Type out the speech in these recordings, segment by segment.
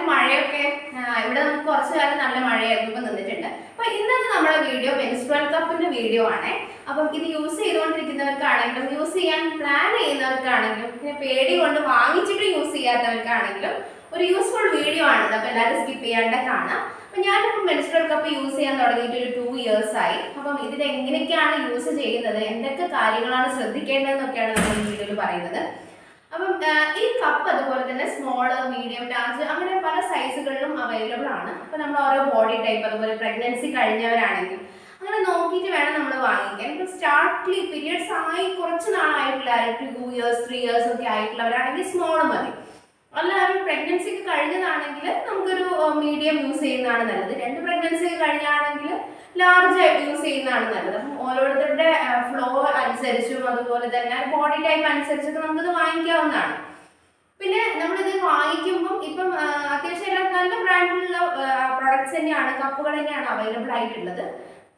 എല്ലാവർക്കും മഴയൊക്കെ ഇവിടെ നമുക്ക് കുറച്ചു കാലം നല്ല മഴയായിരുന്നു, ഇപ്പം നിന്നിട്ടുണ്ട്. അപ്പൊ ഇന്നത്തെ നമ്മുടെ വീഡിയോ മെൻസ്ട്രുവൽ കപ്പിന്റെ വീഡിയോ ആണ്. അപ്പം ഇത് യൂസ് ചെയ്തുകൊണ്ടിരിക്കുന്നവർക്കാണെങ്കിലും യൂസ് ചെയ്യാൻ പ്ലാൻ ചെയ്യുന്നവർക്കാണെങ്കിലും പിന്നെ പേടി കൊണ്ട് വാങ്ങിച്ചിട്ട് യൂസ് ചെയ്യാത്തവർക്കാണെങ്കിലും ഒരു യൂസ്ഫുൾ വീഡിയോ ആണിത്. അപ്പൊ എല്ലാവരും സ്കിപ്പ് ചെയ്യാണ്ട് കാണാം. അപ്പൊ ഞാനിപ്പോൾ മെൻസ്ട്രുവൽ കപ്പ് യൂസ് ചെയ്യാൻ തുടങ്ങിയിട്ട് ഒരു 2 years ആയി. അപ്പം ഇതിൽ എങ്ങനെയൊക്കെയാണ് യൂസ് ചെയ്യുന്നത്, എന്തൊക്കെ കാര്യങ്ങളാണ് ശ്രദ്ധിക്കേണ്ടതെന്നൊക്കെയാണ് നമ്മൾ ഈ വീഡിയോയിൽ പറയുന്നത്. അപ്പം ഈ കപ്പ് അതുപോലെ തന്നെ സ്മോള്, മീഡിയം, ലാർജ് അങ്ങനെ പല സൈസുകളിലും അവൈലബിൾ ആണ്. അപ്പം നമ്മൾ ഓരോ ബോഡി ടൈപ്പ്, അതുപോലെ പ്രഗ്നൻസി കഴിഞ്ഞവരാണെങ്കിൽ അങ്ങനെ നോക്കിയിട്ട് വേണം നമ്മൾ വാങ്ങിക്കാൻ. ഇപ്പം സ്റ്റാർട്ടിൽ പീരിയഡ്സ് ആയി കുറച്ച് നാളായിട്ടുള്ള 2 years 3 years ഒക്കെ ആയിട്ടുള്ളവരാണെങ്കിൽ സ്മോള് മതി. അല്ല ഒരു പ്രഗ്നൻസി ഒക്കെ കഴിഞ്ഞതാണെങ്കിൽ നമുക്കൊരു മീഡിയം യൂസ് ചെയ്യുന്നതാണ് നല്ലത്. 2 പ്രഗ്നൻസി ഒക്കെ കഴിഞ്ഞാണെങ്കിൽ ലാർജ് യൂസ് ചെയ്യുന്നതാണ് നല്ലത്. അപ്പം ഓരോരുത്തരുടെ ഫ്ലോ അനുസരിച്ചും അതുപോലെ തന്നെ ബോഡി ടൈപ്പ് അനുസരിച്ചൊക്കെ നമുക്കിത് വാങ്ങിക്കാവുന്നതാണ്. പിന്നെ നമ്മളിത് വാങ്ങിക്കുമ്പം ഇപ്പം അത്യാവശ്യം എല്ലാം നല്ല ബ്രാൻഡിലുള്ള പ്രൊഡക്ട്സ് തന്നെയാണ്, കപ്പുകൾ തന്നെയാണ് അവൈലബിൾ ആയിട്ടുള്ളത്.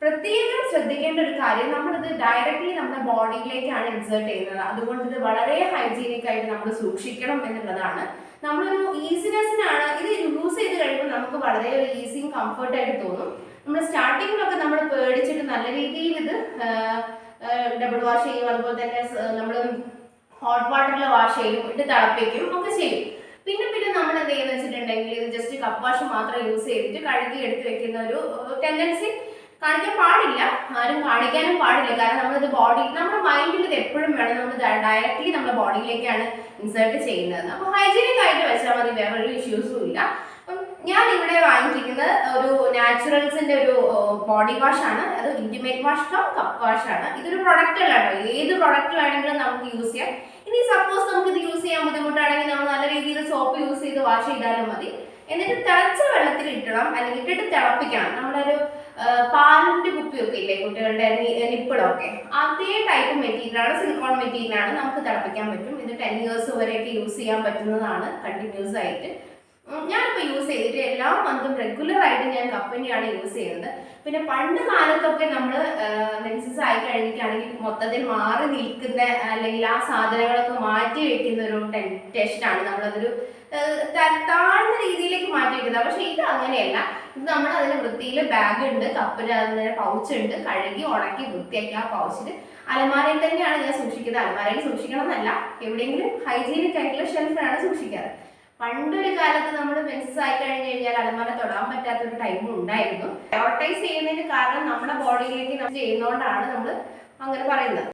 പ്രത്യേകം ശ്രദ്ധിക്കേണ്ട ഒരു കാര്യം, നമ്മളിത് ഡയറക്റ്റ്ലി നമ്മുടെ ബോഡിയിലേക്കാണ് ഇൻസേർട്ട് ചെയ്യുന്നത്. അതുകൊണ്ട് ഇത് വളരെ ഹൈജീനിക് ആയിട്ട് നമ്മൾ സൂക്ഷിക്കണം എന്നുള്ളതാണ്. നമ്മളൊരു ഈസിനെസ്സിനാണ് ഇത് യൂസ് ചെയ്ത് കഴിയുമ്പോൾ നമുക്ക് വളരെ ഒരു ഈസിയും കംഫർട്ടായിട്ട് തോന്നും. നമ്മൾ സ്റ്റാർട്ടിങ്ങിലൊക്കെ നമ്മൾ പേടിച്ചിട്ട് നല്ല രീതിയിൽ ഇത് ഡബിൾ വാഷ് ചെയ്യും, അതുപോലെ തന്നെ നമ്മൾ ഹോട്ട് വാട്ടറിൽ വാഷ് ചെയ്യും, ഇട്ട് തിളപ്പിക്കും ഒക്കെ ചെയ്യും. പിന്നെ നമ്മൾ എന്ത് ചെയ്യുന്ന വെച്ചിട്ടുണ്ടെങ്കിൽ ഇത് ജസ്റ്റ് കപ്പ് വാഷ് മാത്രം യൂസ് ചെയ്തിട്ട് കഴുകി എടുത്ത് വെക്കുന്ന ഒരു ടെൻഡൻസി കാണിക്കാൻ പാടില്ല, ആരും കാണിക്കാനും പാടില്ല. കാരണം നമ്മളിത് നമ്മുടെ മൈൻഡിൽ ഇത് എപ്പോഴും വേണം, നമ്മൾ ഡയറക്റ്റ്ലി നമ്മുടെ ബോഡിയിലേക്കാണ് ഇൻസേർട്ട് ചെയ്യുന്നത്. അപ്പോൾ ഹൈജീനിക് ആയിട്ട് വെച്ചാൽ മതി, വേറൊരു ഇഷ്യൂസും ഇല്ല. അപ്പം ഞാൻ ഇവിടെ വാങ്ങിക്കുന്നത് ഒരു നാച്ചുറൽസിന്റെ ഒരു ബോഡി വാഷ് ആണ്. അത് intimate wash cum cup wash ആണ്. ഇതൊരു പ്രൊഡക്റ്റ് അല്ല കേട്ടോ, ഏത് പ്രൊഡക്റ്റ് വേണമെങ്കിലും നമുക്ക് യൂസ് ചെയ്യാം. ഇനി സപ്പോസ് നമുക്ക് ഇത് യൂസ് ചെയ്യാൻ ബുദ്ധിമുട്ടാണെങ്കിൽ നമ്മൾ നല്ല രീതിയിൽ സോപ്പ് യൂസ് ചെയ്ത് വാഷ് ചെയ്താലും മതി. എന്നിട്ട് തിളച്ച വെള്ളത്തിൽ ഇട്ടണം, അല്ലെങ്കിൽ ഇട്ടിട്ട് തിളപ്പിക്കണം. നമ്മളൊരു പാലിന്റെ കുപ്പിയൊക്കെ ഇല്ലേ കുട്ടികളുടെ നിപ്പിടൊക്കെ, അതേ ടൈപ്പ് മെറ്റീരിയലാണ്, സിലിക്കോൺ മെറ്റീരിയലാണ്, നമുക്ക് തിളപ്പിക്കാൻ പറ്റും. ഇത് 10 years വരെയൊക്കെ യൂസ് ചെയ്യാൻ പറ്റുന്നതാണ് കണ്ടിന്യൂസ് ആയിട്ട്. ഞാനിപ്പോൾ യൂസ് ചെയ്തിട്ട് എല്ലാ മന്തും റെഗുലർ ആയിട്ട് ഞാൻ കപ്പന്നെയാണ് യൂസ് ചെയ്യുന്നത്. പിന്നെ പണ്ട് കാലത്തൊക്കെ നമ്മൾ മെൻസസ് ആയി കഴിഞ്ഞിട്ടാണെങ്കിൽ മൊത്തത്തിൽ മാറി നിൽക്കുന്ന അല്ലെങ്കിൽ ആ സാധനങ്ങളൊക്കെ മാറ്റി വെക്കുന്ന ഒരു ടെൻഷനാണ്, നമ്മളതൊരു താഴ്ന്ന രീതിയിലേക്ക് മാറ്റി വെക്കുന്നത്. പക്ഷെ ഇത് അങ്ങനെയല്ല. ഇത് നമ്മൾ അതിന് വൃത്തിയിൽ ബാഗ് ഉണ്ട്, കപ്പിന് അതിന് പൗച്ച് ഉണ്ട്, കഴുകി ഉണക്കി വൃത്തിയാക്കി ആ പൗച്ചിൽ അലമാരയിൽ തന്നെയാണ് ഞാൻ സൂക്ഷിക്കുന്നത്. അലമാരയിൽ സൂക്ഷിക്കണം എന്നല്ല, എവിടെയെങ്കിലും ഹൈജീനിക് ആയിട്ടുള്ള ഷെൽഫിലാണ് സൂക്ഷിക്കാറ്. പണ്ടൊരു കാലത്ത് നമ്മൾ മെൻസസ് ആയി കഴിഞ്ഞ് കഴിഞ്ഞാൽ അലമാര തൊടാൻ പറ്റാത്തൊരു ടൈം ഉണ്ടായിരുന്നു. പ്രയോറിറ്റൈസ് ചെയ്യുന്നതിന് കാരണം നമ്മുടെ ബോഡിയിലേക്ക് നമ്മൾ ചെയ്യുന്നതുകൊണ്ടാണ് നമ്മൾ അങ്ങനെ പറയുന്നത്.